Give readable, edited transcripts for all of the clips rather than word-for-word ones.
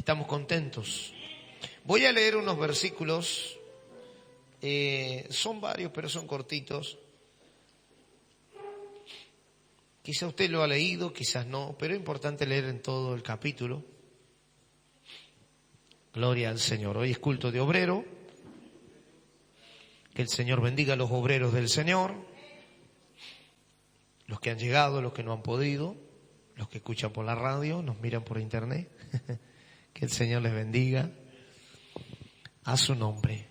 Estamos contentos. Voy a leer unos versículos, son varios, pero son cortitos. Quizá usted lo ha leído, quizás no, pero es importante leer en todo el capítulo. Gloria al Señor. Hoy es culto de obrero. Que el Señor bendiga a los obreros del Señor, los que han llegado, los que no han podido, los que escuchan por la radio, nos miran por internet. Que el Señor les bendiga a su nombre.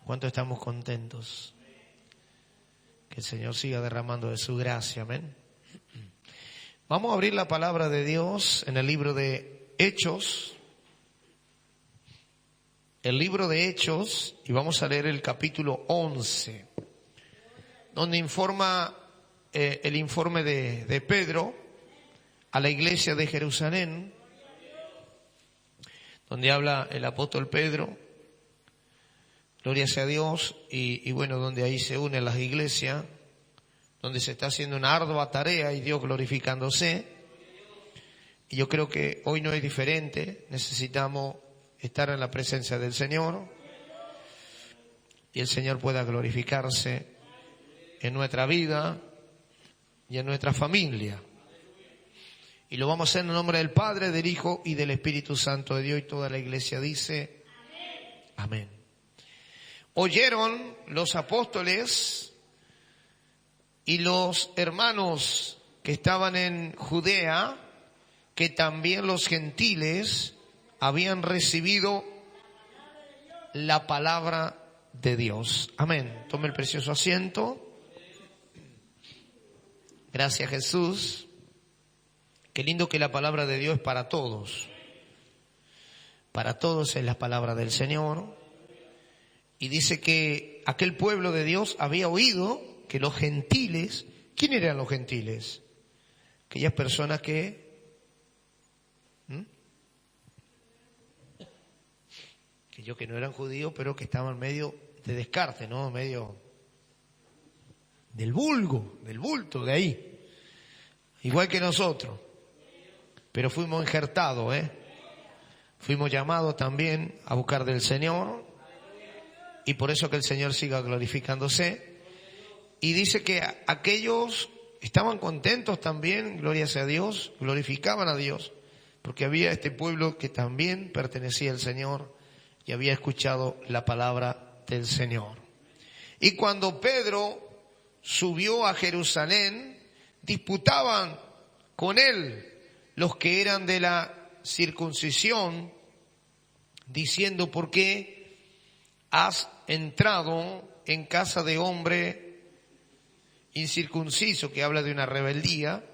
¿Cuánto estamos contentos? Que el Señor siga derramando de su gracia, amén. Vamos a abrir la palabra de Dios en el libro de Hechos. El libro de Hechos, y vamos a leer el capítulo 11, donde informa el informe de Pedro a la iglesia de Jerusalén, donde habla el apóstol Pedro, gloria sea a Dios, y bueno, donde ahí se unen las iglesias, donde se está haciendo una ardua tarea y Dios glorificándose. Y yo creo que hoy no es diferente, necesitamos estar en la presencia del Señor y el Señor pueda glorificarse en nuestra vida y en nuestra familia. Y lo vamos a hacer en el nombre del Padre, del Hijo y del Espíritu Santo de Dios, y toda la iglesia dice amén. Oyeron los apóstoles y los hermanos que estaban en Judea que también los gentiles habían recibido la palabra de Dios. Amén. Tome el precioso asiento. Gracias, Jesús. Qué lindo que la palabra de Dios es para todos. Para todos es la palabra del Señor. Y dice que aquel pueblo de Dios había oído que los gentiles, ¿quién eran los gentiles? Aquellas personas que que no eran judíos, pero que estaban medio de descarte, ¿no? Medio del vulgo, del bulto de ahí. Igual que nosotros. Pero fuimos injertados, Fuimos llamados también a buscar del Señor. Y por eso que el Señor siga glorificándose. Y dice que aquellos estaban contentos también, gloria sea a Dios, glorificaban a Dios. Porque había este pueblo que también pertenecía al Señor y había escuchado la palabra del Señor. Y cuando Pedro subió a Jerusalén, disputaban con él los que eran de la circuncisión, diciendo: ¿por qué has entrado en casa de hombre incircunciso? Que habla de una rebeldía,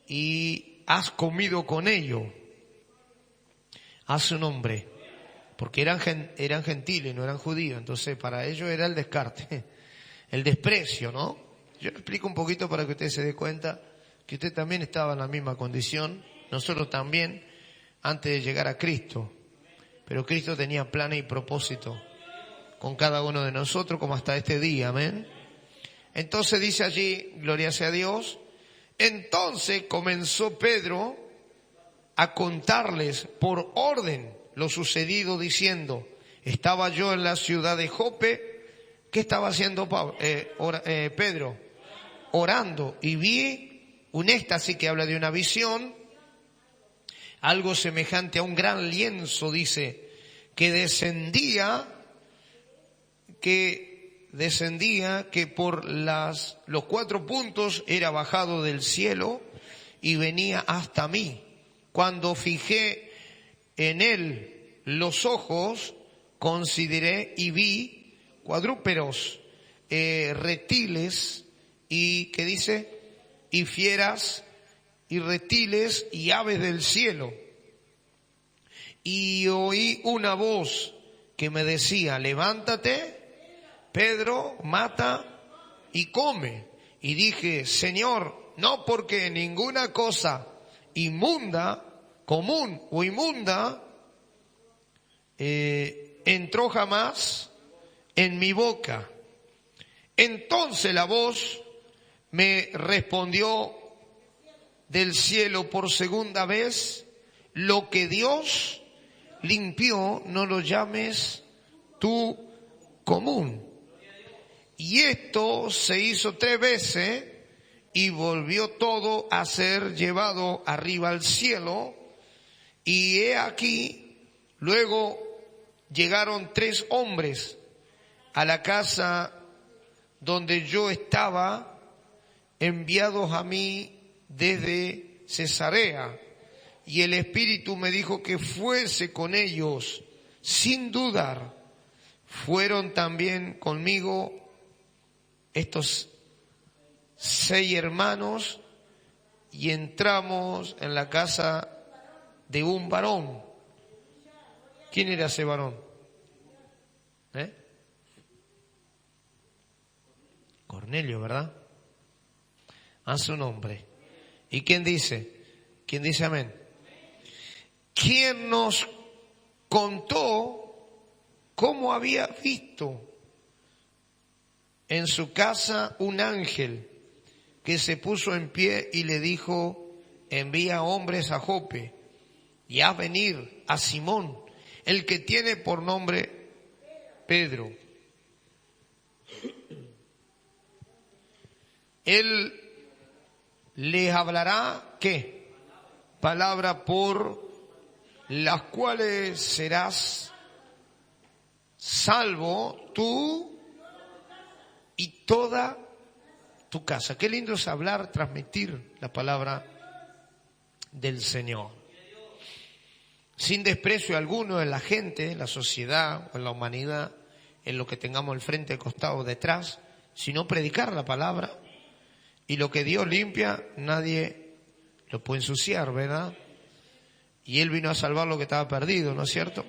y has comido con ellos. A su nombre. Porque eran gentiles, no eran judíos. Entonces para ellos era el descarte, el desprecio, ¿no? Yo le explico un poquito para que usted se dé cuenta que usted también estaba en la misma condición. Nosotros también, antes de llegar a Cristo. Pero Cristo tenía planes y propósito con cada uno de nosotros, como hasta este día, amén. Entonces dice allí, gloria sea a Dios. Entonces comenzó Pedro a contarles por orden lo sucedido, diciendo: estaba yo en la ciudad de Jope. ¿Qué estaba haciendo Pedro? Orando, y vi un éxtasis, que habla de una visión, algo semejante a un gran lienzo, dice, que descendía, que por los 4 puntos era bajado del cielo y venía hasta mí. Cuando fijé en él los ojos, consideré y vi cuadrúpedos, reptiles, y ¿qué dice? Y fieras y reptiles y aves del cielo. Y oí una voz que me decía: levántate, Pedro, mata y come. Y dije: Señor, no, porque ninguna cosa inmunda, común o inmunda, entró jamás en mi boca. Entonces la voz me respondió del cielo por segunda vez, lo que Dios limpió, no lo llames tú común. Y esto se hizo 3 veces y volvió todo a ser llevado arriba al cielo. Y he aquí, luego llegaron 3 hombres a la casa donde yo estaba, enviados a mí desde Cesarea. Y el Espíritu me dijo que fuese con ellos sin dudar. Fueron también conmigo estos 6 hermanos y entramos en la casa de un varón. ¿Quién era ese varón? Cornelio, ¿verdad? A su nombre. ¿Y quién dice? ¿Quién dice amén? ¿Quién nos contó cómo había visto en su casa un ángel que se puso en pie y le dijo: envía hombres a Jope y haz venir a Simón, el que tiene por nombre Pedro. Él les hablará, ¿qué? Palabra por las cuales serás salvo tú y toda tu casa. Qué lindo es hablar, transmitir la palabra del Señor. Sin desprecio alguno en la gente, en la sociedad o en la humanidad, en lo que tengamos al frente, al costado, detrás, sino predicar la palabra. Y lo que Dios limpia, nadie lo puede ensuciar, ¿verdad? Y Él vino a salvar lo que estaba perdido, ¿no es cierto?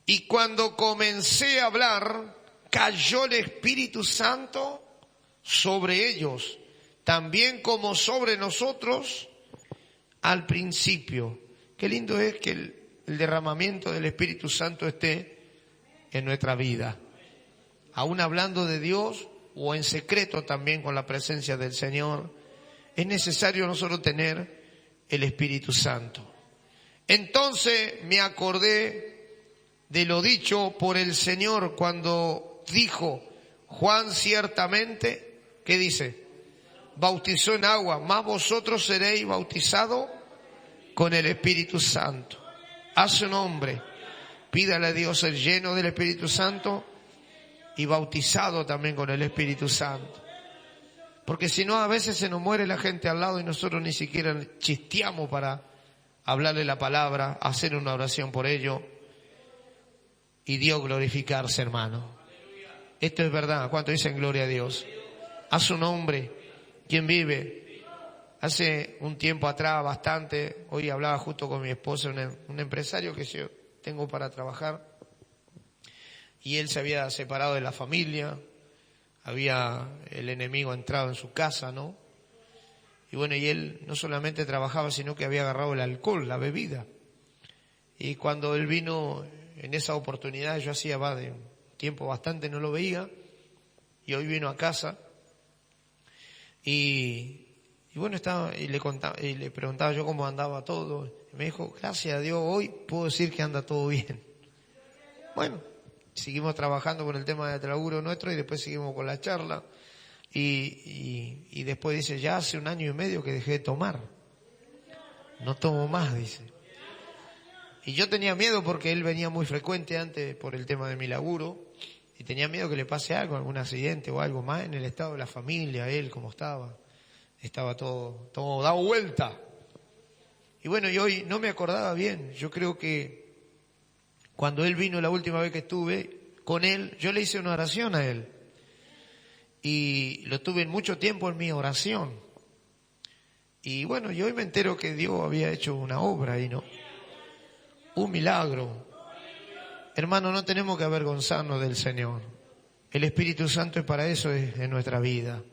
Y cuando comencé a hablar, cayó el Espíritu Santo sobre ellos, también como sobre nosotros al principio. Qué lindo es que el derramamiento del Espíritu Santo esté en nuestra vida. Aún hablando de Dios o en secreto también con la presencia del Señor, es necesario nosotros tener el Espíritu Santo. Entonces me acordé de lo dicho por el Señor cuando dijo: Juan ciertamente, ¿qué dice? Bautizó en agua, mas vosotros seréis bautizados con el Espíritu Santo. A su nombre, pídale a Dios ser lleno del Espíritu Santo y bautizado también con el Espíritu Santo. Porque si no, a veces se nos muere la gente al lado y nosotros ni siquiera chisteamos para hablarle la palabra, hacer una oración por ello y Dios glorificarse, hermano. Esto es verdad. ¿Cuánto dicen gloria a Dios? A su nombre. ¿Quién vive? Hace un tiempo atrás, bastante, hoy hablaba justo con mi esposa, un empresario que yo tengo para trabajar, y él se había separado de la familia, el enemigo entrado en su casa, ¿no? Y bueno, y él no solamente trabajaba, sino que había agarrado el alcohol, la bebida. Y cuando él vino en esa oportunidad, yo hacía de un tiempo bastante no lo veía, y hoy vino a casa, y bueno, estaba, y le preguntaba yo cómo andaba todo, y me dijo: gracias a Dios, hoy puedo decir que anda todo bien. Bueno, seguimos trabajando con el tema del laburo nuestro y después seguimos con la charla. Y después dice: ya hace 1 año y medio que dejé de tomar. No tomo más, dice. Y yo tenía miedo porque él venía muy frecuente antes por el tema de mi laburo. Y tenía miedo que le pase algo, algún accidente o algo más en el estado de la familia, él como estaba. Estaba todo dado vuelta. Y bueno, y hoy no me acordaba bien. Yo creo que cuando él vino la última vez que estuve con él, yo le hice una oración a él. Y lo tuve mucho tiempo en mi oración. Y bueno, yo hoy me entero que Dios había hecho una obra ahí, ¿no? Un milagro. Hermano, no tenemos que avergonzarnos del Señor. El Espíritu Santo es para eso en nuestra vida.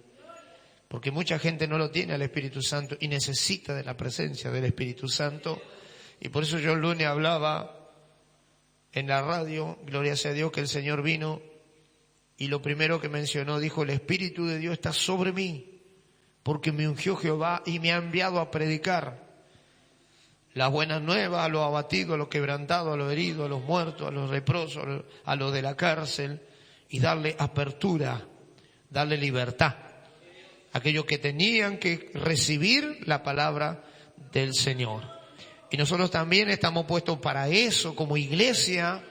Porque mucha gente no lo tiene al Espíritu Santo y necesita de la presencia del Espíritu Santo. Y por eso yo el lunes hablaba en la radio, gloria sea a Dios, que el Señor vino y lo primero que mencionó, dijo: el Espíritu de Dios está sobre mí, porque me ungió Jehová y me ha enviado a predicar las buenas nuevas a los abatidos, a los quebrantados, a los heridos, a los muertos, a los leprosos, a los de la cárcel, y darle apertura, darle libertad a aquellos que tenían que recibir la palabra del Señor. Y nosotros también estamos puestos para eso como iglesia.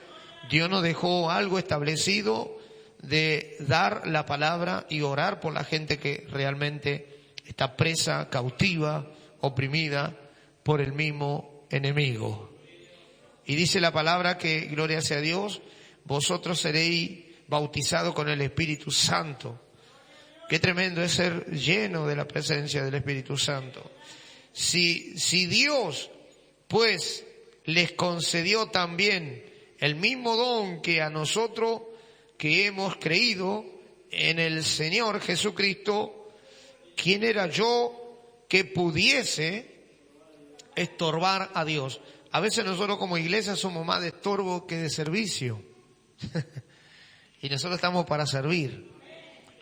Dios nos dejó algo establecido de dar la palabra y orar por la gente que realmente está presa, cautiva, oprimida por el mismo enemigo. Y dice la palabra que, gloria sea a Dios, vosotros seréis bautizados con el Espíritu Santo. Qué tremendo es ser lleno de la presencia del Espíritu Santo. Si Dios, pues, les concedió también el mismo don que a nosotros que hemos creído en el Señor Jesucristo, ¿quién era yo que pudiese estorbar a Dios? A veces nosotros como iglesia somos más de estorbo que de servicio. Y nosotros estamos para servir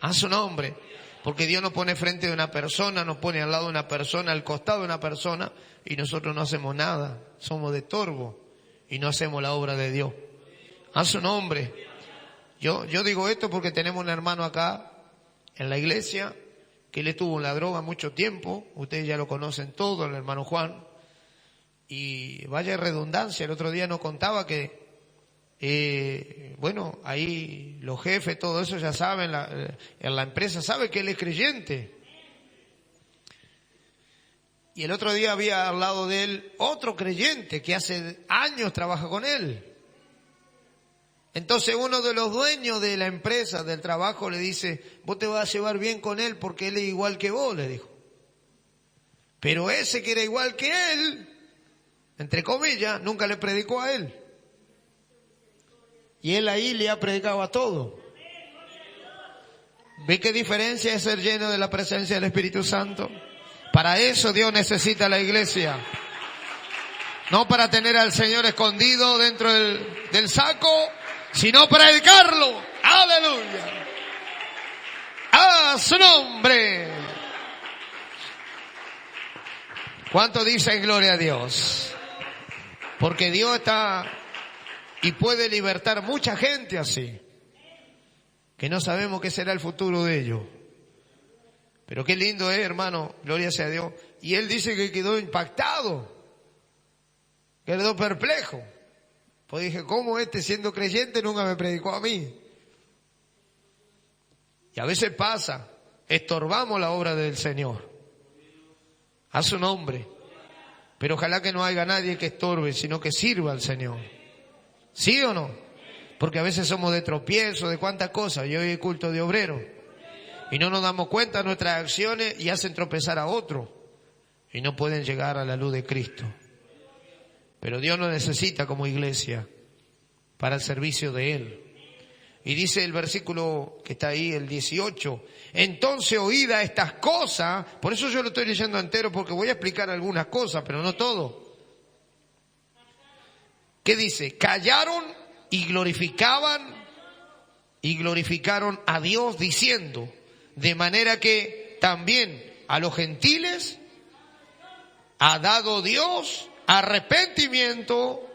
a su nombre. Porque Dios nos pone frente de una persona, nos pone al lado de una persona, al costado de una persona, y nosotros no hacemos nada. Somos de estorbo y no hacemos la obra de Dios. A su nombre. Yo digo esto porque tenemos un hermano acá en la iglesia que él estuvo en la droga mucho tiempo. Ustedes ya lo conocen todo, el hermano Juan. Y vaya redundancia, el otro día nos contaba que, bueno, ahí los jefes, todo eso ya saben, en la empresa sabe que él es creyente. Y el otro día había al lado de él otro creyente que hace años trabaja con él. Entonces uno de los dueños de la empresa, del trabajo, le dice, vos te vas a llevar bien con él porque él es igual que vos, le dijo. Pero ese que era igual que él, entre comillas, nunca le predicó a él. Y él ahí le ha predicado a todo. ¿Ve qué diferencia es ser lleno de la presencia del Espíritu Santo? Para eso Dios necesita la iglesia. No para tener al Señor escondido dentro del saco, sino para predicarlo. ¡Aleluya! ¡A su nombre! ¿Cuánto dicen gloria a Dios? Porque Dios está y puede libertar mucha gente así, que no sabemos qué será el futuro de ellos. Pero qué lindo es, hermano, gloria sea a Dios. Y él dice que quedó impactado, quedó perplejo. Pues dije, ¿cómo siendo creyente nunca me predicó a mí? Y a veces pasa, estorbamos la obra del Señor. A su nombre. Pero ojalá que no haya nadie que estorbe, sino que sirva al Señor. ¿Sí o no? Porque a veces somos de tropiezo, de cuántas cosas. Yo hoy hay culto de obreros. Y no nos damos cuenta de nuestras acciones y hacen tropezar a otro. Y no pueden llegar a la luz de Cristo. Pero Dios nos necesita como iglesia para el servicio de Él. Y dice el versículo que está ahí, el 18. Entonces oída estas cosas, por eso yo lo estoy leyendo entero porque voy a explicar algunas cosas, pero no todo. ¿Qué dice? Callaron y glorificaron a Dios diciendo, de manera que también a los gentiles ha dado Dios arrepentimiento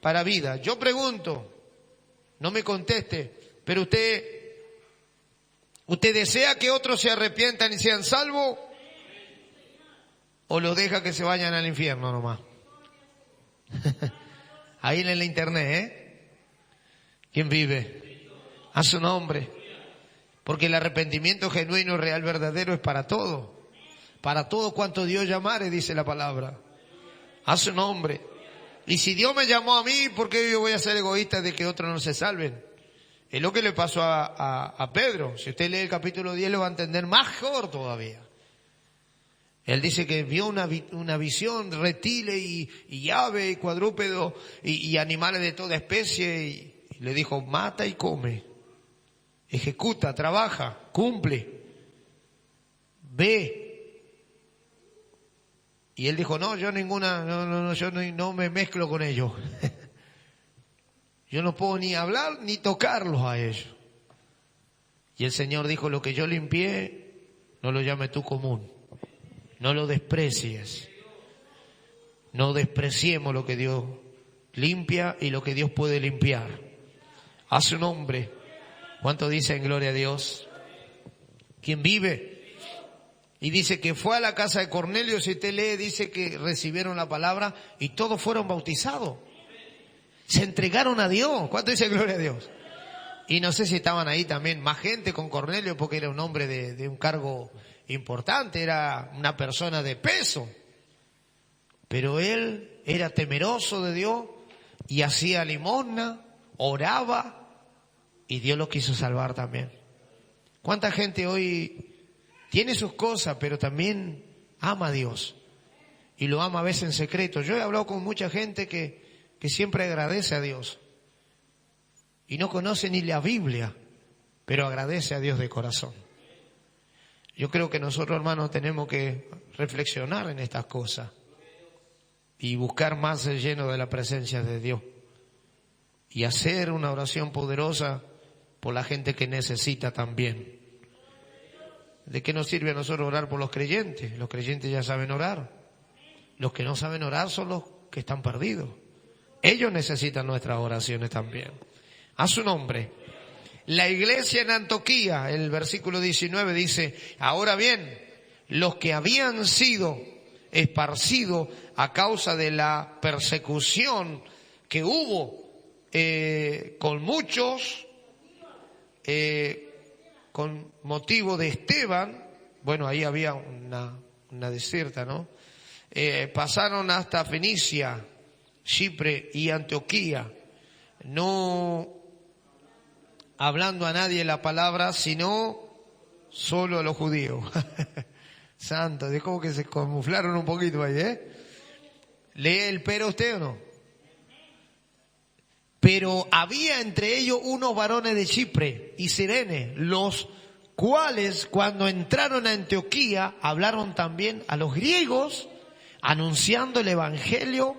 para vida. Yo pregunto, no me conteste, pero usted desea que otros se arrepientan y sean salvos, o los deja que se vayan al infierno nomás. Ahí en la internet, ¿quién vive? A su nombre. Porque el arrepentimiento genuino, real, verdadero es para todo. Para todo cuanto Dios llamare, dice la palabra. A su nombre. Y si Dios me llamó a mí, ¿por qué yo voy a ser egoísta de que otros no se salven? Es lo que le pasó a Pedro. Si usted lee el capítulo 10 lo va a entender mejor todavía. Él dice que vio una visión, reptiles y ave y cuadrúpedos y animales de toda especie y le dijo, mata y come. Ejecuta, trabaja, cumple, ve. Y él dijo, no, yo no me mezclo con ellos. Yo no puedo ni hablar ni tocarlos a ellos. Y el Señor dijo, lo que yo limpié, no lo llames tú común. No lo desprecies. No despreciemos lo que Dios limpia y lo que Dios puede limpiar. A su nombre. ¿Cuánto dicen gloria a Dios? ¿Quién vive? Y dice que fue a la casa de Cornelio, si usted lee, dice que recibieron la palabra y todos fueron bautizados. Se entregaron a Dios. ¿Cuánto dice gloria a Dios? Y no sé si estaban ahí también más gente con Cornelio, porque era un hombre de un cargo importante, era una persona de peso. Pero él era temeroso de Dios y hacía limosna, oraba y Dios lo quiso salvar también. ¿Cuánta gente hoy tiene sus cosas, pero también ama a Dios? Y lo ama a veces en secreto. Yo he hablado con mucha gente que siempre agradece a Dios. Y no conoce ni la Biblia, pero agradece a Dios de corazón. Yo creo que nosotros, hermanos, tenemos que reflexionar en estas cosas y buscar más ser lleno de la presencia de Dios y hacer una oración poderosa por la gente que necesita también. ¿De qué nos sirve a nosotros orar por los creyentes? Los creyentes ya saben orar. Los que no saben orar son los que están perdidos. Ellos necesitan nuestras oraciones también. A su nombre. La iglesia en Antioquía, el versículo 19 dice, ahora bien, los que habían sido esparcidos a causa de la persecución que hubo con muchos, con motivo de Esteban, bueno, ahí había una desierta, ¿no? Pasaron hasta Fenicia, Chipre y Antioquía, no hablando a nadie la palabra, sino solo a los judíos. Santo, es como que se camuflaron un poquito ahí, ¿eh? ¿Lee el pero usted o no? Pero había entre ellos unos varones de Chipre y Cirene, los cuales cuando entraron a Antioquía hablaron también a los griegos, anunciando el evangelio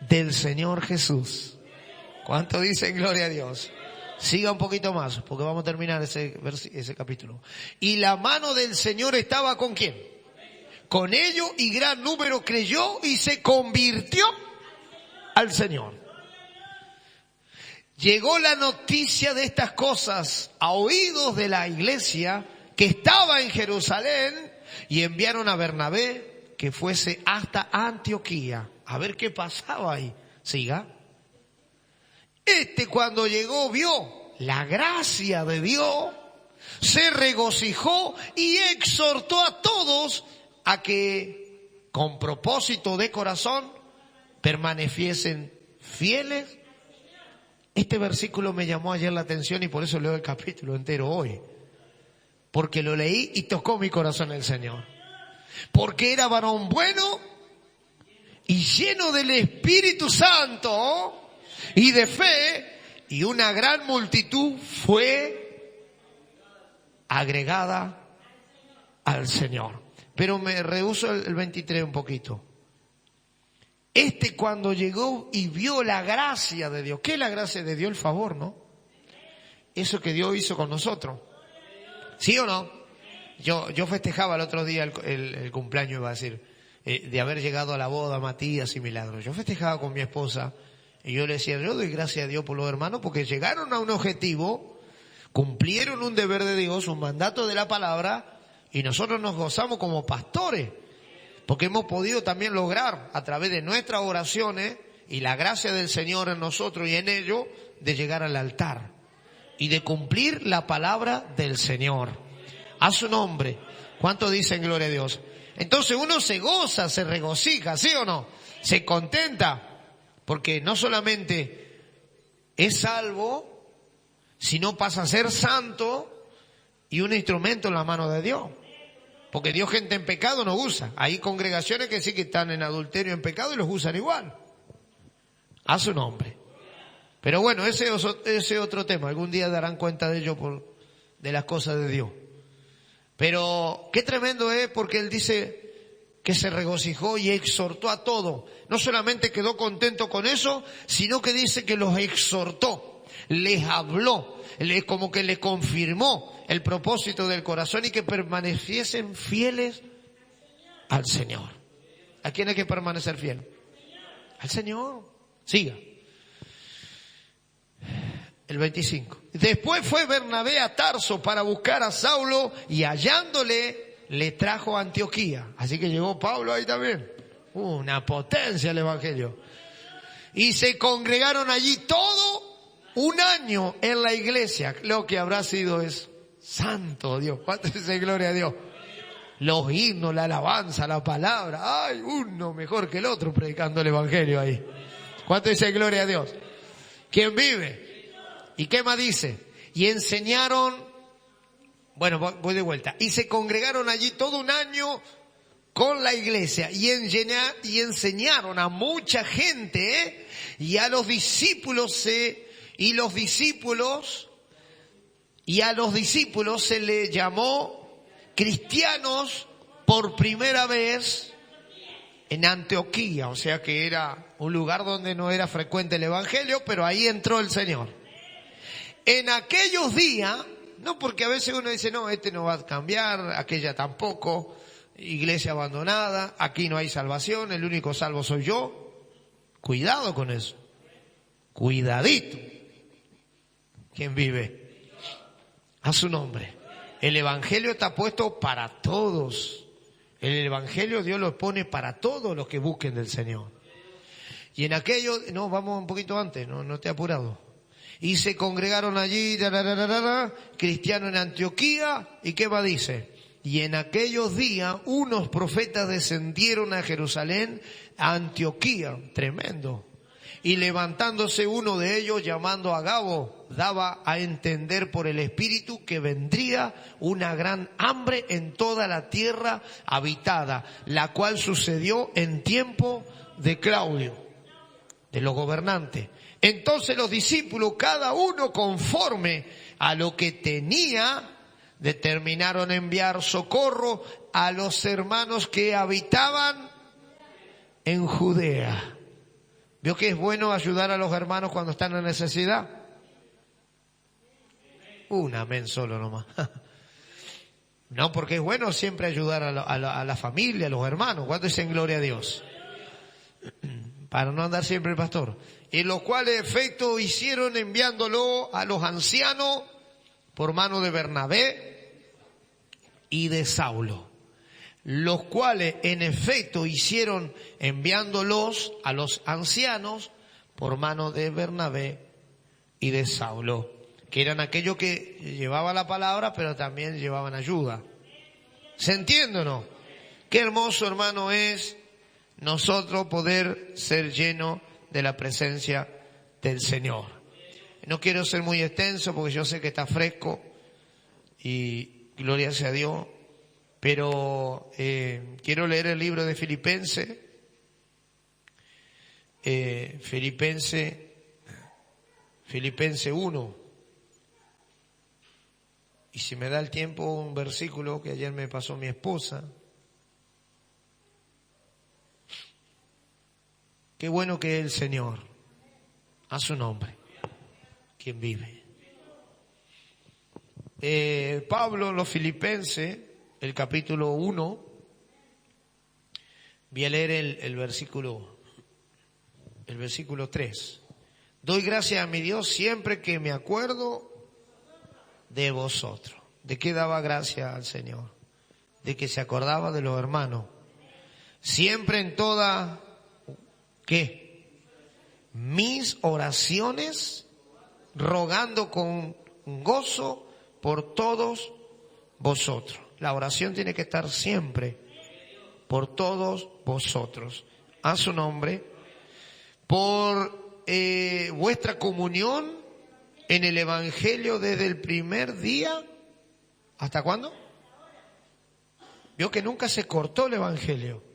del Señor Jesús. ¿Cuánto dicen gloria a Dios? Siga un poquito más, porque vamos a terminar ese capítulo. Y la mano del Señor estaba ¿con quién? Con ellos, y gran número creyó y se convirtió al Señor. Llegó la noticia de estas cosas a oídos de la iglesia que estaba en Jerusalén y enviaron a Bernabé que fuese hasta Antioquía a ver qué pasaba ahí. Siga. Cuando llegó vio la gracia de Dios, se regocijó y exhortó a todos a que con propósito de corazón permaneciesen fieles. Este versículo me llamó ayer la atención y por eso leo el capítulo entero hoy. Porque lo leí y tocó mi corazón el Señor. Porque era varón bueno y lleno del Espíritu Santo y de fe, y una gran multitud fue agregada al Señor. Pero me rehúso el 23 un poquito. Cuando llegó y vio la gracia de Dios. ¿Qué es la gracia de Dios? El favor, ¿no? Eso que Dios hizo con nosotros. ¿Sí o no? Yo festejaba el otro día el cumpleaños, iba a decir, de haber llegado a la boda Matías y Milagros. Yo festejaba con mi esposa y yo le decía, yo doy gracias a Dios por los hermanos porque llegaron a un objetivo, cumplieron un deber de Dios, un mandato de la palabra, y nosotros nos gozamos como pastores. Porque hemos podido también lograr a través de nuestras oraciones y la gracia del Señor en nosotros y en ellos de llegar al altar y de cumplir la palabra del Señor. A su nombre. ¿Cuánto dicen gloria a Dios? Entonces uno se goza, se regocija, ¿sí o no? Se contenta porque no solamente es salvo, sino pasa a ser santo y un instrumento en la mano de Dios. Porque Dios gente en pecado no usa. Hay congregaciones que sí que están en adulterio, en pecado, y los usan igual. A su nombre. Pero bueno, ese otro tema. Algún día darán cuenta de ello de las cosas de Dios. Pero qué tremendo es porque Él dice que se regocijó y exhortó a todos. No solamente quedó contento con eso, sino que dice que los exhortó, les habló, como que les confirmó el propósito del corazón y que permaneciesen fieles al Señor. ¿A quién hay que permanecer fiel? Al Señor. Siga. El 25. Después fue Bernabé a Tarso para buscar a Saulo y hallándole le trajo a Antioquía. Así que llegó Pablo ahí también. Una potencia el evangelio. Y se congregaron allí todo un año en la iglesia. Lo que habrá sido es santo Dios. ¿Cuánto dice gloria a Dios? Los himnos, la alabanza, la palabra. Ay, uno mejor que el otro predicando el evangelio ahí. ¿Cuánto dice gloria a Dios? ¿Quién vive? ¿Y qué más dice? Y enseñaron, bueno, voy de vuelta. Y se congregaron allí todo un año con la iglesia y enseñaron a mucha gente, y a los discípulos se le llamó cristianos por primera vez en Antioquía. O sea que era un lugar donde no era frecuente el evangelio, pero ahí entró el Señor. En aquellos días, no, porque a veces uno dice, no, este no va a cambiar, aquella tampoco, iglesia abandonada, aquí no hay salvación, el único salvo soy yo. Cuidado con eso. Cuidadito. ¿Quién vive? A su nombre. El evangelio está puesto para todos. El evangelio Dios lo pone para todos los que busquen del Señor. Y en aquellos, no, vamos un poquito antes, no te he apurado. Y se congregaron allí, cristianos en Antioquía. ¿Y qué va? Dice, y en aquellos días unos profetas descendieron a Jerusalén, a Antioquía. Tremendo. Y levantándose uno de ellos, llamando a Agabo, daba a entender por el Espíritu que vendría una gran hambre en toda la tierra habitada, la cual sucedió en tiempo de Claudio, de los gobernantes. Entonces los discípulos, cada uno conforme a lo que tenía, determinaron enviar socorro a los hermanos que habitaban en Judea. ¿Vio que es bueno ayudar a los hermanos cuando están en necesidad? Un amén solo nomás. No, porque es bueno siempre ayudar a la familia, a los hermanos. ¿Cuánto dicen gloria a Dios? Para no andar siempre el pastor. En los cuales efecto hicieron enviándolo a los ancianos por mano de Bernabé y de Saulo. Los cuales en efecto hicieron enviándolos a los ancianos por mano de Bernabé y de Saulo, que eran aquellos que llevaban la palabra pero también llevaban ayuda. ¿Se entiende o no? Qué hermoso, hermano, es nosotros poder ser llenos de la presencia del Señor. No quiero ser muy extenso porque yo sé que está fresco y gloria sea a Dios, pero quiero leer el libro de Filipenses. Filipenses 1. Y si me da el tiempo, un versículo que ayer me pasó mi esposa. Qué bueno que es el Señor. A su nombre. Quien vive. Pablo, los Filipenses, el capítulo 1. Voy a leer el versículo 3. Doy gracias a mi Dios siempre que me acuerdo de vosotros. ¿De qué daba gracias al Señor? De que se acordaba de los hermanos. Siempre en toda... ¿Qué? Mis oraciones, rogando con gozo por todos vosotros. La oración tiene que estar siempre por todos vosotros. A su nombre, por vuestra comunión en el Evangelio desde el primer día. ¿Hasta cuándo? Vio que nunca se cortó el Evangelio.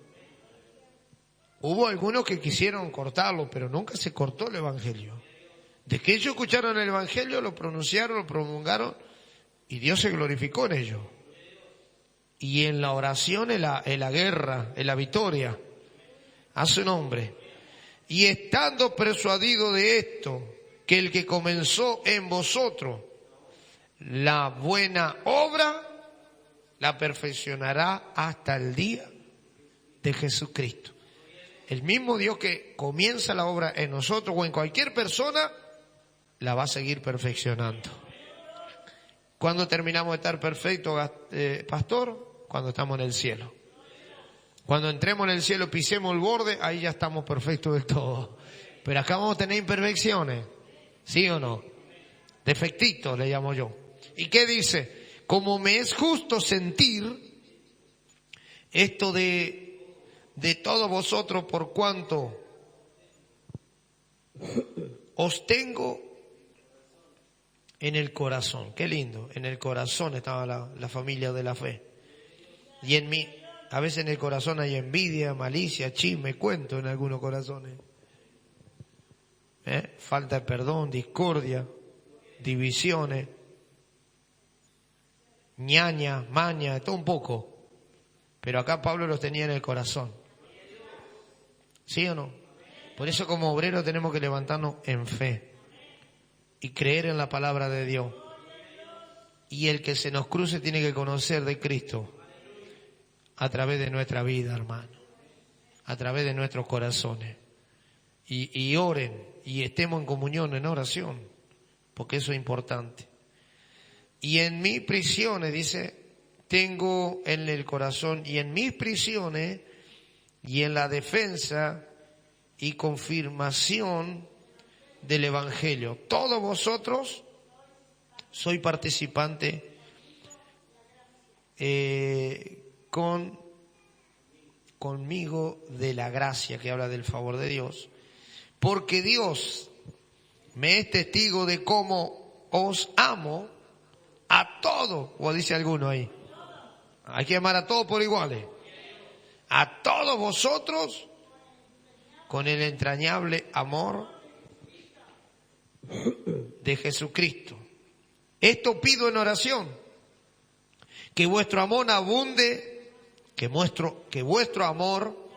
Hubo algunos que quisieron cortarlo, pero nunca se cortó el Evangelio. De que ellos escucharon el Evangelio, lo pronunciaron, lo promulgaron, y Dios se glorificó en ellos. Y en la oración, en la guerra, en la victoria, a su nombre. Y estando persuadido de esto, que el que comenzó en vosotros la buena obra, la perfeccionará hasta el día de Jesucristo. el mismo Dios que comienza la obra en nosotros o en cualquier persona, la va a seguir perfeccionando. ¿Cuándo terminamos de estar perfectos, pastor? Cuando estamos en el cielo. Cuando entremos en el cielo, pisemos el borde, ahí ya estamos perfectos del todo. Pero acá vamos a tener imperfecciones, ¿sí o no? Defectitos le llamo yo. ¿Y qué dice? Como me es justo sentir esto de todos vosotros, por cuanto os tengo en el corazón. Qué lindo, en el corazón estaba la familia de la fe. Y en mí, a veces en el corazón hay envidia, malicia, chisme, cuento en algunos corazones. Falta de perdón, discordia, divisiones, ñaña, maña, todo un poco. Pero acá Pablo los tenía en el corazón. ¿Sí o no? Por eso como obreros tenemos que levantarnos en fe y creer en la palabra de Dios. Y el que se nos cruce tiene que conocer de Cristo a través de nuestra vida, hermano, a través de nuestros corazones. Y oren y estemos en comunión, en oración, porque eso es importante. Y en mis prisiones, dice, tengo en el corazón, y en mis prisiones y en la defensa y confirmación del Evangelio. Todos vosotros sois participantes conmigo de la gracia, que habla del favor de Dios, porque Dios me es testigo de cómo os amo a todos, o dice alguno ahí, hay que amar a todos por iguales, a todos vosotros con el entrañable amor de Jesucristo. Esto pido en oración, que vuestro amor abunde, que vuestro amor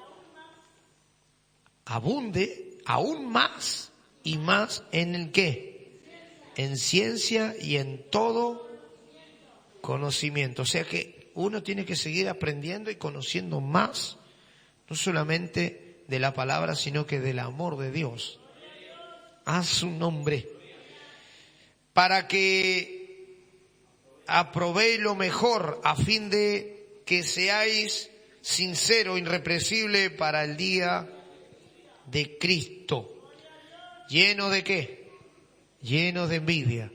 abunde aún más y más en el qué, en ciencia y en todo conocimiento. O sea que uno tiene que seguir aprendiendo y conociendo más, no solamente de la palabra, sino que del amor de Dios a su nombre, para que aprobéis lo mejor, a fin de que seáis sinceros, irreprensibles para el día de Cristo. ¿Lleno de qué? Llenos de envidia,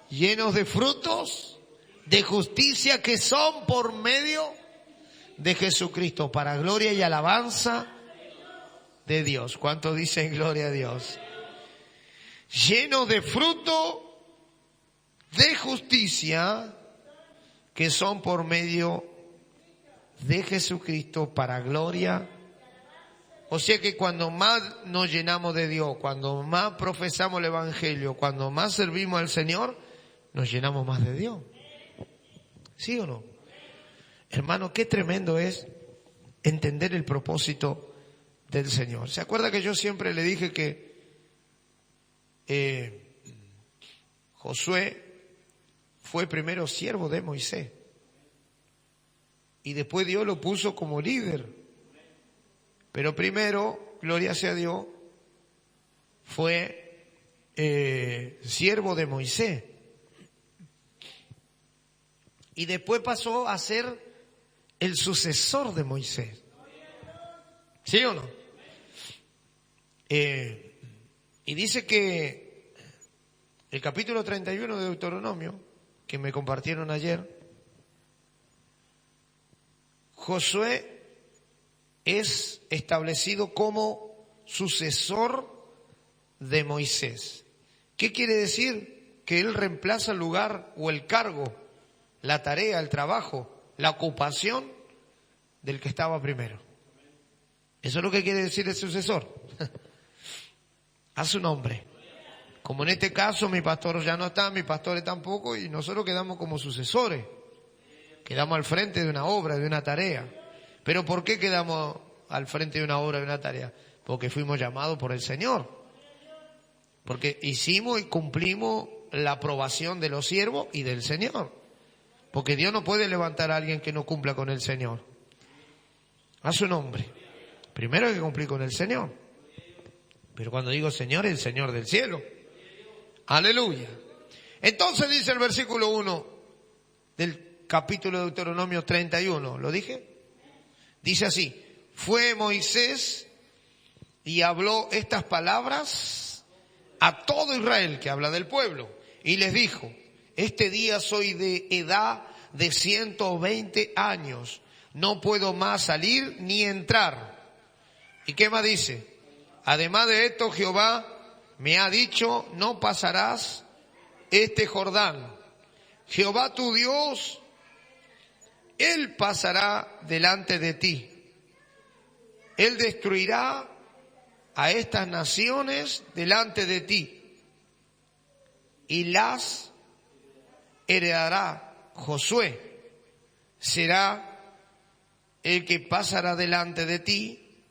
llenos de frutos de justicia que son por medio de Jesucristo, para gloria y alabanza de Dios. ¿Cuántos dicen gloria a Dios? Llenos de fruto de justicia que son por medio de Jesucristo, para gloria. O sea que cuando más nos llenamos de Dios, cuando más profesamos el Evangelio, cuando más servimos al Señor, nos llenamos más de Dios. ¿Sí o no? Hermano, qué tremendo es entender el propósito del Señor. ¿Se acuerda que yo siempre le dije que Josué fue primero siervo de Moisés y después Dios lo puso como líder? Pero primero, gloria sea a Dios, fue siervo de Moisés. Y después pasó a ser el sucesor de Moisés. ¿Sí o no? Y dice que el capítulo 31 de Deuteronomio, que me compartieron ayer, Josué es establecido como sucesor de Moisés. ¿Qué quiere decir? Que él reemplaza el lugar o el cargo, la tarea, el trabajo, la ocupación del que estaba primero. Eso es lo que quiere decir el sucesor. A su nombre. Como en este caso mi pastor ya no está, mis pastores tampoco, y nosotros quedamos como sucesores. Quedamos al frente de una obra, de una tarea. ¿Pero por qué quedamos al frente de una obra, de una tarea? Porque fuimos llamados por el Señor. Porque hicimos y cumplimos la aprobación de los siervos y del Señor. Porque Dios no puede levantar a alguien que no cumpla con el Señor. A su nombre. Primero hay que cumplir con el Señor. Pero cuando digo Señor, el Señor del cielo. Aleluya. Entonces dice el versículo 1 del capítulo de Deuteronomio 31. ¿Lo dije? Dice así: fue Moisés y habló estas palabras a todo Israel, que habla del pueblo, y les dijo: este día soy de edad de 120 años, no puedo más salir ni entrar. ¿Y qué más dice? Además de esto, Jehová me ha dicho: no pasarás este Jordán. Jehová tu Dios, Él pasará delante de ti. Él destruirá a estas naciones delante de ti y las heredará Josué. Será el que pasará delante de ti,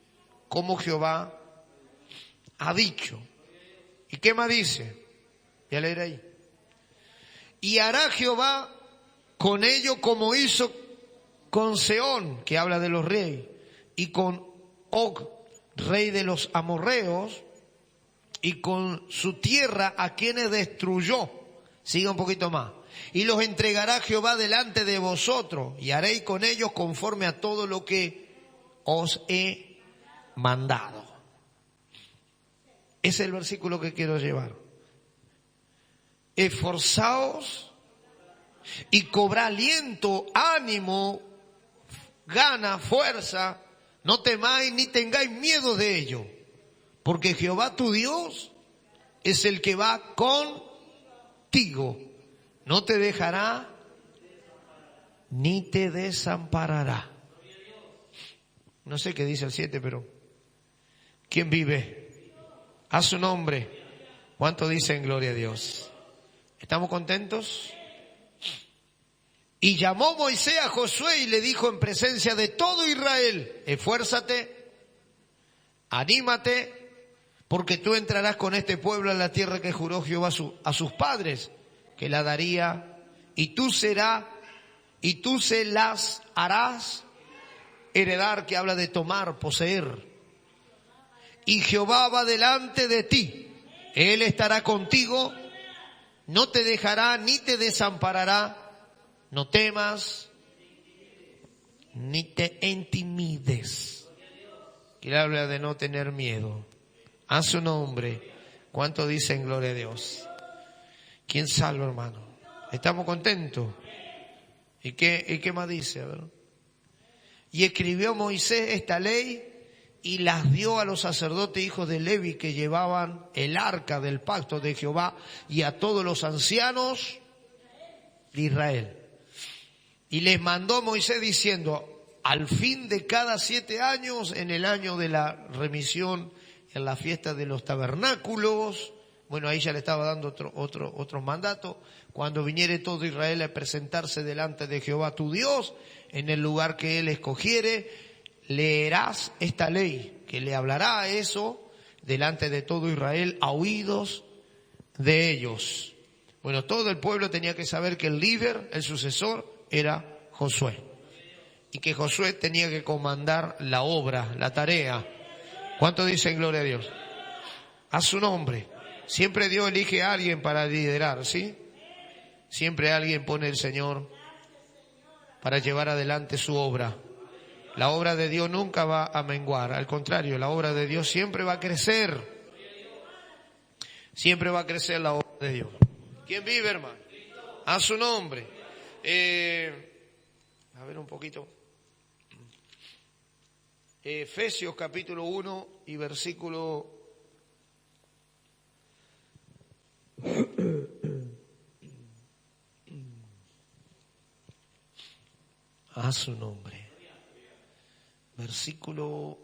como Jehová ha dicho. ¿Y qué más dice? Voy a leer ahí. Y hará Jehová con ello como hizo con Sehón, que habla de los reyes, y con Og, rey de los amorreos, y con su tierra a quienes destruyó. Siga un poquito más. Y los entregará Jehová delante de vosotros, y haréis con ellos conforme a todo lo que os he mandado. Ese es el versículo que quiero llevar. Esforzaos y cobrad aliento, ánimo, gana, fuerza. No temáis ni tengáis miedo de ello, porque Jehová tu Dios es el que va contigo. No te dejará ni te desamparará. No sé qué dice el 7, pero ¿quién vive? A su nombre. ¿Cuánto dicen gloria a Dios? ¿Estamos contentos? Y llamó Moisés a Josué y le dijo en presencia de todo Israel: esfuérzate, anímate, porque tú entrarás con este pueblo a la tierra que juró Jehová a sus padres, que la daría, y tú se las harás heredar, que habla de tomar, poseer. Y Jehová va delante de ti, Él estará contigo, no te dejará ni te desamparará. No temas, ni te intimides. Que habla de no tener miedo. A su nombre. ¿Cuánto dicen gloria a Dios? ¿Quién salva, hermano? ¿Estamos contentos? ¿Y qué más dice? A ver. Y escribió Moisés esta ley y las dio a los sacerdotes hijos de Levi, que llevaban el arca del pacto de Jehová, y a todos los ancianos de Israel. Y les mandó Moisés diciendo: al fin de cada 7 años, en el año de la remisión, en la fiesta de los tabernáculos. Bueno, ahí ya le estaba dando otro mandato. Cuando viniere todo Israel a presentarse delante de Jehová tu Dios, en el lugar que Él escogiere, leerás esta ley, que le hablará eso delante de todo Israel a oídos de ellos. Bueno, todo el pueblo tenía que saber que el líder, el sucesor, era Josué. Y que Josué tenía que comandar la obra, la tarea. ¿Cuánto dicen gloria a Dios? A su nombre. Siempre Dios elige a alguien para liderar, ¿sí? Siempre alguien pone el Señor para llevar adelante su obra. La obra de Dios nunca va a menguar. Al contrario, la obra de Dios siempre va a crecer. Siempre va a crecer la obra de Dios. ¿Quién vive, hermano? A su nombre. A ver un poquito. Efesios capítulo 1 y versículo a su nombre. Versículo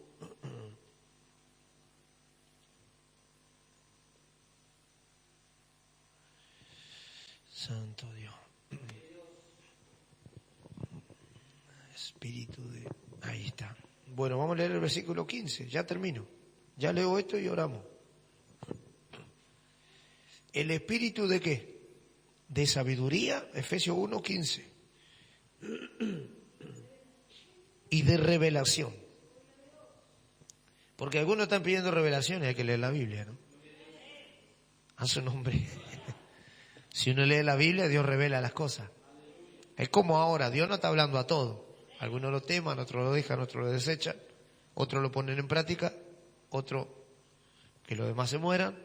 Santo Dios. Espíritu de... Ahí está. Bueno, vamos a leer el versículo 15. Ya termino. Ya leo esto y oramos. ¿El espíritu de qué? De sabiduría, Efesios 1:15. Y de revelación. Porque algunos están pidiendo revelaciones, hay que leer la Biblia, ¿no? A su nombre. Si uno lee la Biblia, Dios revela las cosas. Es como ahora, Dios no está hablando a todo. Algunos lo teman, otros lo dejan, otros lo desechan, otros lo ponen en práctica, otros que los demás se mueran.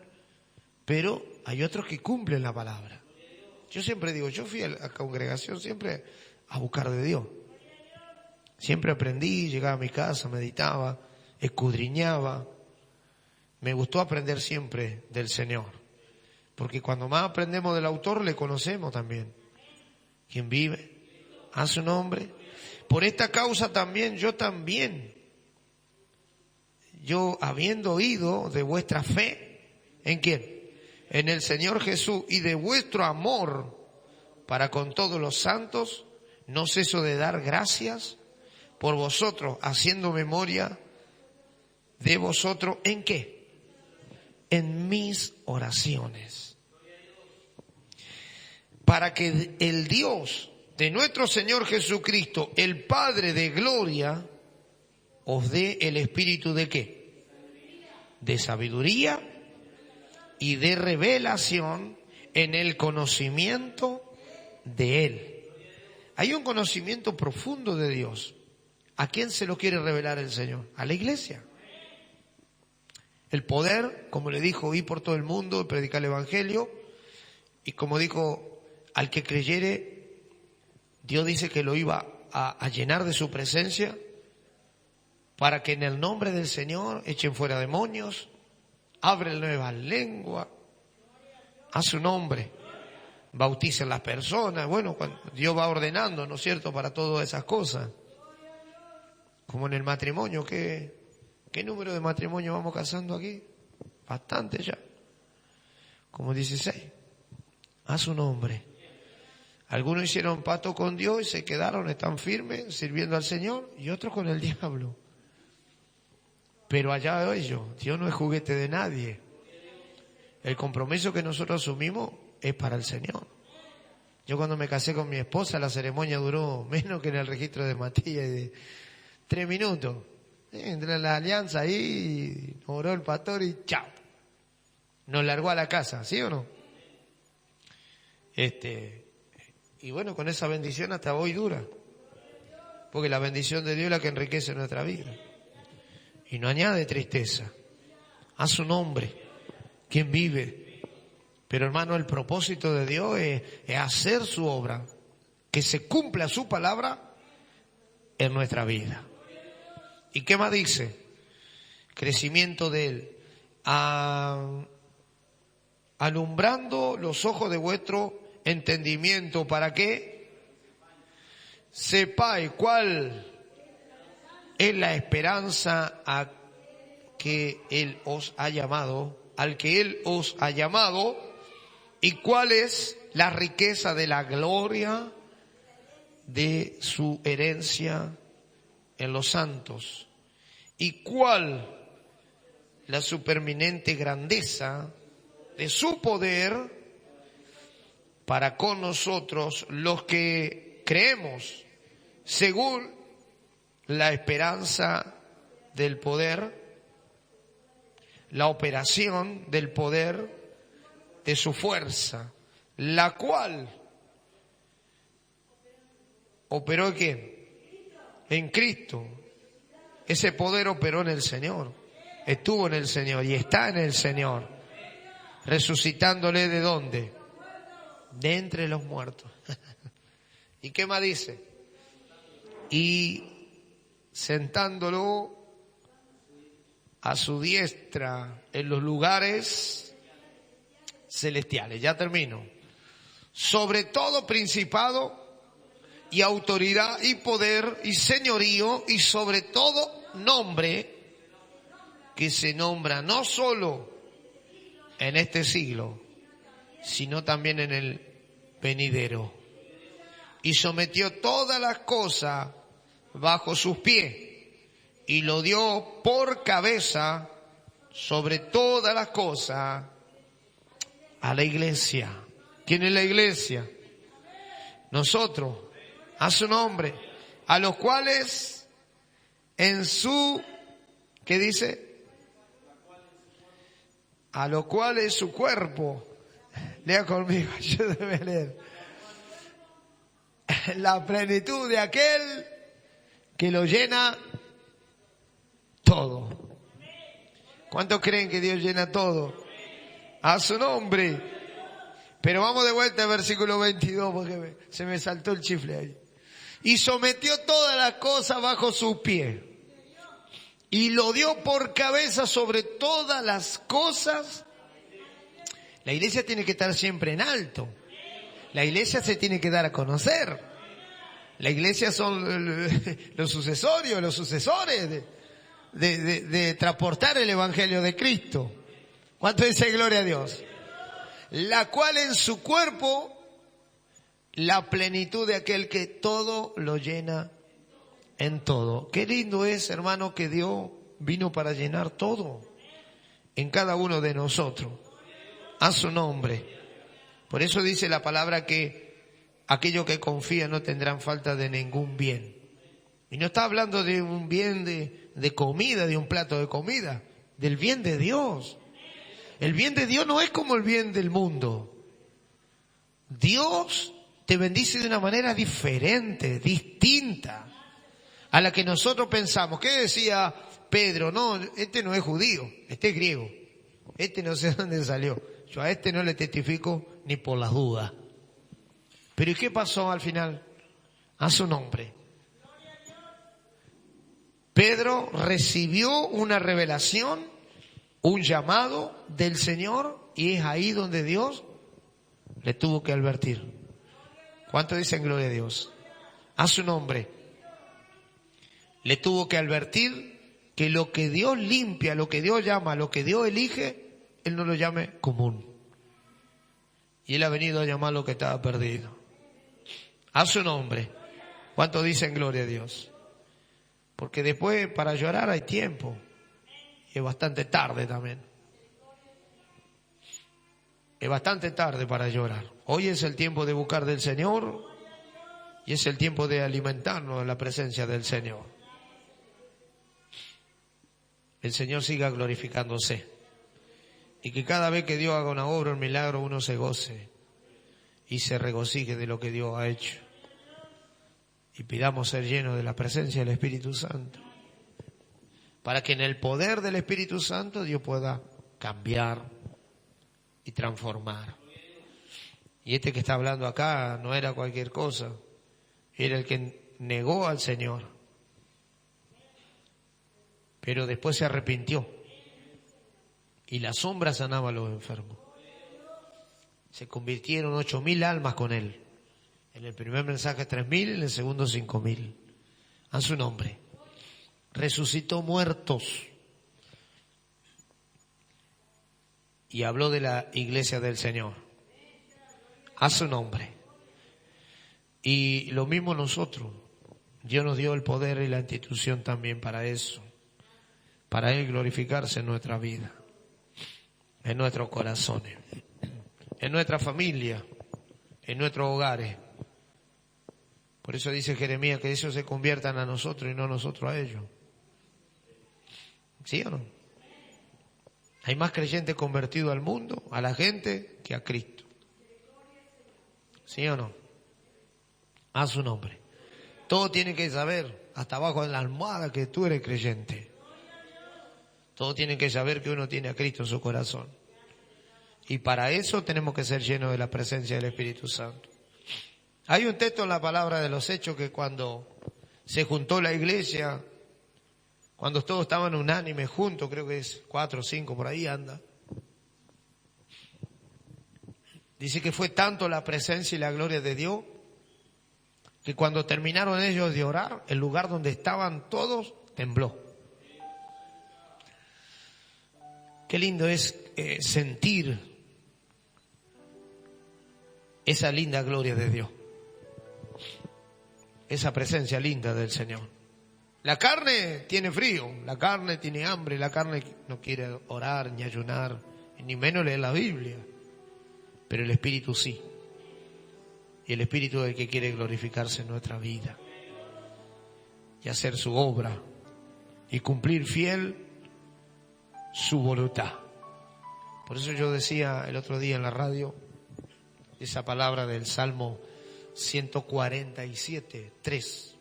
Pero hay otros que cumplen la palabra. Yo siempre digo, yo fui a la congregación siempre a buscar de Dios. Siempre aprendí, llegaba a mi casa, meditaba, escudriñaba. Me gustó aprender siempre del Señor. Porque cuando más aprendemos del autor, le conocemos también. ¿Quién vive? A su nombre. Por esta causa también, yo habiendo oído de vuestra fe, ¿en quién? En el Señor Jesús, y de vuestro amor para con todos los santos, no ceso de dar gracias por vosotros, haciendo memoria de vosotros, ¿en qué? En mis oraciones. Para que el Dios de nuestro Señor Jesucristo, el Padre de gloria, os dé el espíritu de ¿qué? De sabiduría y de revelación en el conocimiento de Él. Hay un conocimiento profundo de Dios. ¿A quién se lo quiere revelar el Señor? A la iglesia. El poder, como le dijo, ir por todo el mundo, predicar el evangelio. Y como dijo, al que creyere, Dios dice que lo iba a llenar de su presencia, para que en el nombre del Señor echen fuera demonios, abren nuevas lenguas, a su nombre, bauticen las personas. Bueno, cuando Dios va ordenando, ¿no es cierto?, para todas esas cosas. Como en el matrimonio, ¿qué número de matrimonios vamos casando aquí? Bastante ya. Como 16. A su nombre. Algunos hicieron pacto con Dios y se quedaron, están firmes, sirviendo al Señor, y otros con el diablo. Pero allá ellos, Dios no es juguete de nadie. El compromiso que nosotros asumimos es para el Señor. Yo cuando me casé con mi esposa, la ceremonia duró menos que en el registro de Matías, de 3 minutos. Entré en la alianza ahí, oró el pastor y chao. Nos largó a la casa, ¿sí o no? Y bueno, con esa bendición hasta hoy dura. Porque la bendición de Dios es la que enriquece nuestra vida. Y no añade tristeza. A su nombre, quien vive. Pero hermano, el propósito de Dios es hacer su obra. Que se cumpla su palabra en nuestra vida. ¿Y qué más dice? Crecimiento de Él. Alumbrando los ojos de vuestro entendimiento. ¿Para qué? Sepáis cuál es la esperanza a que Él os ha llamado, al que Él os ha llamado, y cuál es la riqueza de la gloria de su herencia en los santos, y cuál la superminente grandeza de su poder para con nosotros los que creemos, según la esperanza del poder, la operación del poder de su fuerza, la cual operó ¿en quién? En Cristo. Ese poder operó en el Señor, estuvo en el Señor y está en el Señor, resucitándole ¿de dónde? De entre los muertos. ¿Y qué más dice? Y sentándolo a su diestra en los lugares celestiales. Ya termino. Sobre todo principado y autoridad y poder y señorío y sobre todo nombre que se nombra no solo en este siglo, sino también en el venidero. Y sometió todas las cosas bajo sus pies y lo dio por cabeza sobre todas las cosas a la iglesia. ¿Quién es la iglesia? Nosotros, a su nombre, a los cuales en su, ¿qué dice? a lo cual es su cuerpo. Lea conmigo, ayúdeme a leer. La plenitud de aquel que lo llena todo. ¿Cuántos creen que Dios llena todo? A su nombre. Pero vamos de vuelta al versículo 22 porque se me saltó el chifle ahí. Y sometió todas las cosas bajo su pie. Y lo dio por cabeza sobre todas las cosas. La iglesia tiene que estar siempre en alto. La iglesia se tiene que dar a conocer. La iglesia son los sucesores de transportar el evangelio de Cristo. ¿Cuánto dice gloria a Dios? La cual en su cuerpo, la plenitud de aquel que todo lo llena en todo. Qué lindo es, hermano, que Dios vino para llenar todo en cada uno de nosotros. A su nombre. Por eso dice la palabra que aquellos que confían no tendrán falta de ningún bien. Y no está hablando de un bien de comida, de un plato de comida, del bien de Dios. El bien de Dios no es como el bien del mundo. Dios te bendice de una manera diferente, distinta a la que nosotros pensamos. ¿Qué decía Pedro? No, este no es judío, este es griego. Este no sé dónde salió. Yo a este no le testifico ni por las dudas. Pero ¿y qué pasó al final? A su nombre. Pedro recibió una revelación, un llamado del Señor, y es ahí donde Dios le tuvo que advertir. ¿Cuánto dicen gloria a Dios? A su nombre. Le tuvo que advertir que lo que Dios limpia, lo que Dios llama, lo que Dios elige, Él no lo llame común. Y Él ha venido a llamar lo que estaba perdido. A su nombre. ¿Cuánto dicen gloria a Dios? Porque después para llorar hay tiempo. Y es bastante tarde también. Es bastante tarde para llorar. Hoy es el tiempo de buscar del Señor. Y es el tiempo de alimentarnos en la presencia del Señor. El Señor siga glorificándose. Y que cada vez que Dios haga una obra, un milagro, uno se goce y se regocije de lo que Dios ha hecho. Y pidamos ser llenos de la presencia del Espíritu Santo. Para que en el poder del Espíritu Santo Dios pueda cambiar y transformar. Y este que está hablando acá no era cualquier cosa. Era el que negó al Señor. Pero después se arrepintió. Y la sombra sanaba a los enfermos. Se convirtieron 8.000 almas con él. En el primer mensaje 3.000, en el segundo 5.000. A su nombre. Resucitó muertos. Y habló de la iglesia del Señor. A su nombre. Y lo mismo nosotros. Dios nos dio el poder y la institución también para eso. Para Él glorificarse en nuestra vida. En nuestros corazones, en nuestra familia, en nuestros hogares. Por eso dice Jeremías que ellos se conviertan a nosotros y no nosotros a ellos. ¿Sí o no? Hay más creyentes convertidos al mundo, a la gente, que a Cristo. ¿Sí o no? A su nombre. Todos tienen que saber, hasta abajo en la almohada, que tú eres creyente. Todos tienen que saber que uno tiene a Cristo en su corazón. Y para eso tenemos que ser llenos de la presencia del Espíritu Santo. Hay un texto en la palabra de los Hechos que cuando se juntó la iglesia, cuando todos estaban unánimes juntos, creo que es 4 o 5, por ahí anda. Dice que fue tanto la presencia y la gloria de Dios, que cuando terminaron ellos de orar, el lugar donde estaban todos tembló. Qué lindo es sentir esa linda gloria de Dios. Esa presencia linda del Señor. La carne tiene frío, la carne tiene hambre, la carne no quiere orar ni ayunar, ni menos leer la Biblia. Pero el Espíritu sí. Y el Espíritu es el que quiere glorificarse en nuestra vida. Y hacer su obra. Y cumplir fiel su voluntad. Por eso yo decía el otro día en la radio esa palabra del Salmo 147:3.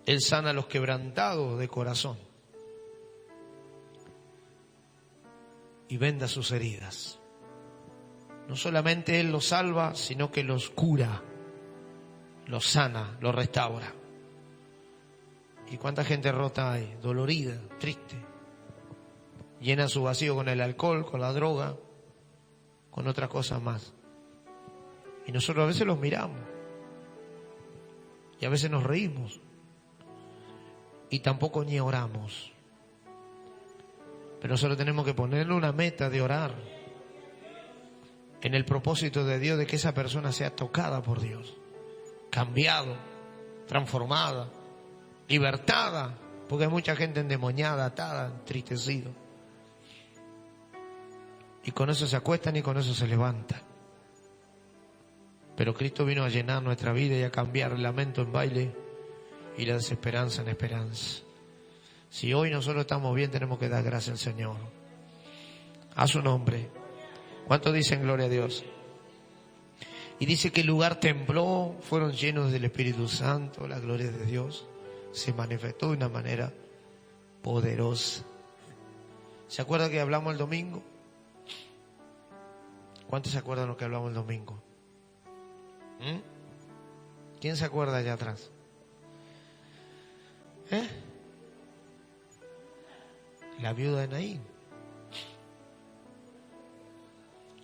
Él sana a los quebrantados de corazón y venda sus heridas. No solamente Él los salva, sino que los cura, los sana, los restaura. ¿Y cuánta gente rota hay? Dolorida, triste. Llena su vacío con el alcohol, con la droga, con otras cosas más. Y nosotros a veces los miramos. Y a veces nos reímos. Y tampoco ni oramos. Pero nosotros tenemos que ponerle una meta de orar en el propósito de Dios, de que esa persona sea tocada por Dios, cambiado, transformada, libertada, porque hay mucha gente endemoniada, atada, entristecida. Y con eso se acuestan y con eso se levantan. Pero Cristo vino a llenar nuestra vida y a cambiar el lamento en baile y la desesperanza en esperanza. Si hoy nosotros estamos bien, tenemos que dar gracias al Señor. A su nombre. ¿Cuántos dicen gloria a Dios? Y dice que el lugar tembló, fueron llenos del Espíritu Santo, la gloria de Dios se manifestó de una manera poderosa. ¿Se acuerdan que hablamos el domingo? ¿Cuántos se acuerdan lo que hablamos el domingo? ¿Quién se acuerda allá atrás? La viuda de Naín.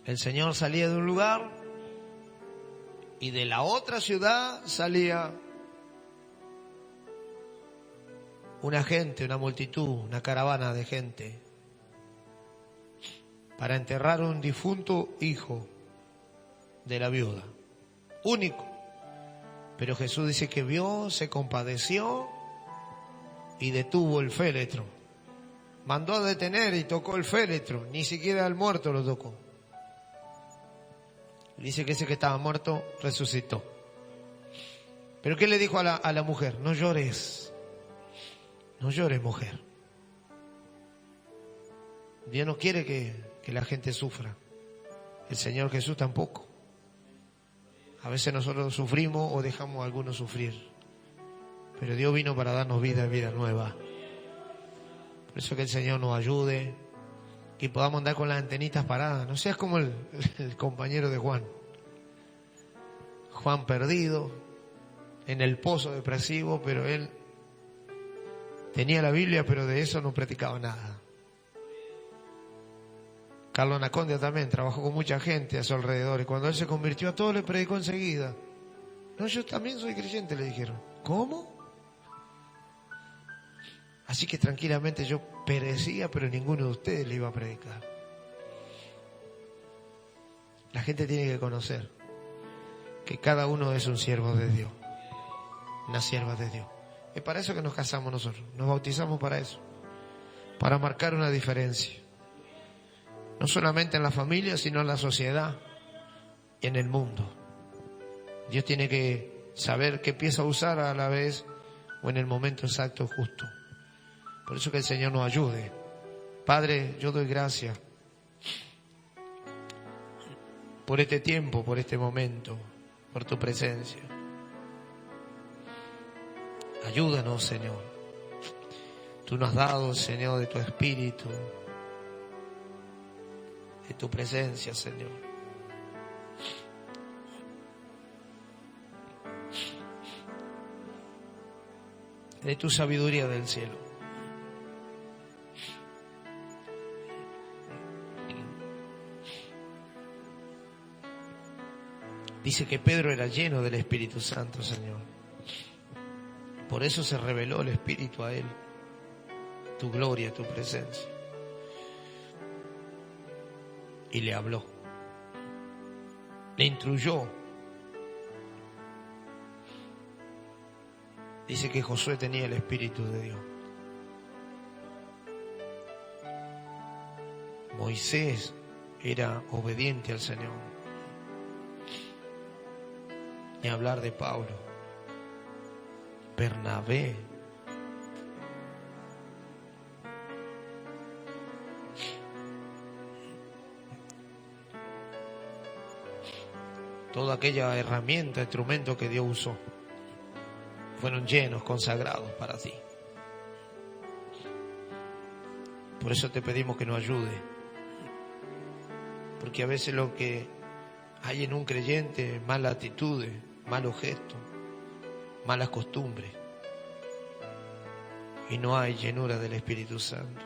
El Señor salía de un lugar y de la otra ciudad salía una gente, una multitud, una caravana de gente para enterrar un difunto hijo de la viuda, único. Pero Jesús dice que vio, se compadeció y detuvo el féretro. Mandó a detener y tocó el féretro, ni siquiera al muerto lo tocó. Dice que ese que estaba muerto resucitó. ¿Pero qué le dijo a la mujer? No llores. No llores, mujer. Dios no quiere que la gente sufra. El Señor Jesús tampoco. A veces nosotros sufrimos o dejamos a algunos sufrir. Pero Dios vino para darnos vida y vida nueva. Por eso que el Señor nos ayude y podamos andar con las antenitas paradas. No seas como el compañero de Juan. Juan perdido en el pozo depresivo, pero él tenía la Biblia, pero de eso no practicaba nada. Carlos Anacondia también trabajó con mucha gente a su alrededor y cuando él se convirtió a todos le predicó enseguida. No, yo también soy creyente, le dijeron. ¿Cómo? Así que tranquilamente yo perecía, pero ninguno de ustedes le iba a predicar. La gente tiene que conocer que cada uno es un siervo de Dios, una sierva de Dios. Es para eso que nos casamos nosotros, nos bautizamos para eso, para marcar una diferencia. No solamente en la familia, sino en la sociedad y en el mundo. Dios tiene que saber qué pieza usar a la vez o en el momento exacto justo. Por eso que el Señor nos ayude. Padre, yo doy gracias por este tiempo, por este momento, por tu presencia. Ayúdanos, Señor. Tú nos has dado, Señor, de tu Espíritu, de tu presencia, Señor. De tu sabiduría del cielo. Dice que Pedro era lleno del Espíritu Santo, Señor. Por eso se reveló el Espíritu a él. Tu gloria, tu presencia. Y le habló. Le instruyó. Dice que Josué tenía el Espíritu de Dios. Moisés era obediente al Señor. Ni hablar de Pablo, Bernabé. toda aquella herramienta, instrumento que Dios usó, fueron llenos, consagrados para ti. Por eso te pedimos que nos ayude, porque a veces lo que hay en un creyente, malas actitudes, malos gestos, malas costumbres, y no hay llenura del Espíritu Santo.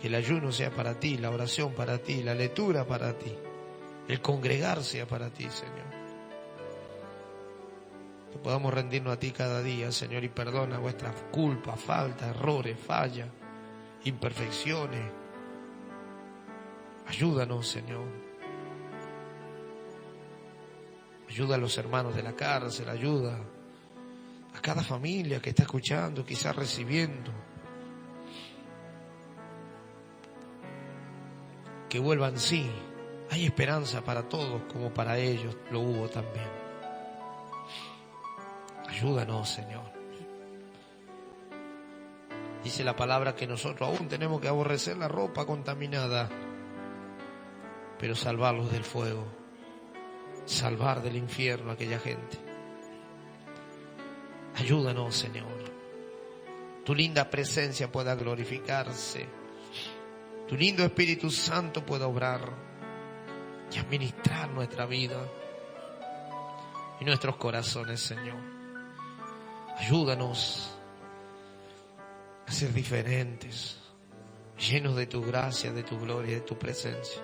Que el ayuno sea para ti, la oración para ti, la lectura para ti, el congregar sea para ti, Señor. Que podamos rendirnos a ti cada día, Señor, y perdona vuestras culpas, faltas, errores, fallas, imperfecciones. Ayúdanos, Señor. Ayuda a los hermanos de la cárcel, ayuda a cada familia que está escuchando, quizás recibiendo. Que vuelvan, sí. Hay esperanza para todos como para ellos lo hubo también. Ayúdanos, Señor. Dice la palabra que nosotros aún tenemos que aborrecer la ropa contaminada, pero salvarlos del fuego, salvar del infierno a aquella gente. Ayúdanos, Señor. Tu linda presencia pueda glorificarse. Tu lindo Espíritu Santo pueda obrar y administrar nuestra vida y nuestros corazones, Señor. Ayúdanos a ser diferentes, llenos de tu gracia, de tu gloria y de tu presencia.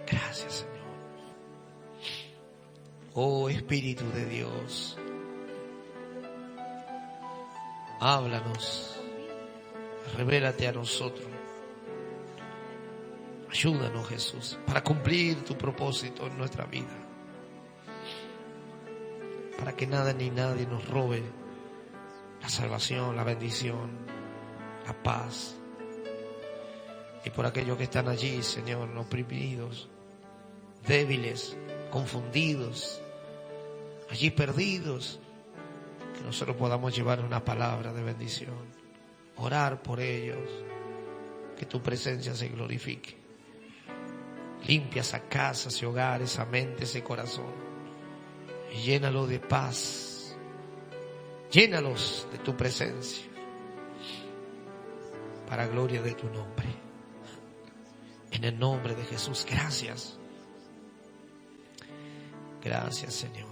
Gracias, Señor. Oh Espíritu de Dios, háblanos, revélate a nosotros. Ayúdanos, Jesús, para cumplir tu propósito en nuestra vida. Para que nada ni nadie nos robe la salvación, la bendición, la paz. Y por aquellos que están allí, Señor, oprimidos, débiles, confundidos, allí perdidos, que nosotros podamos llevar una palabra de bendición, orar por ellos, que tu presencia se glorifique. Limpia esa casa, ese hogar, esa mente, ese corazón, y llénalo de paz, llénalos de tu presencia, para gloria de tu nombre. En el nombre de Jesús, gracias. Gracias, Señor.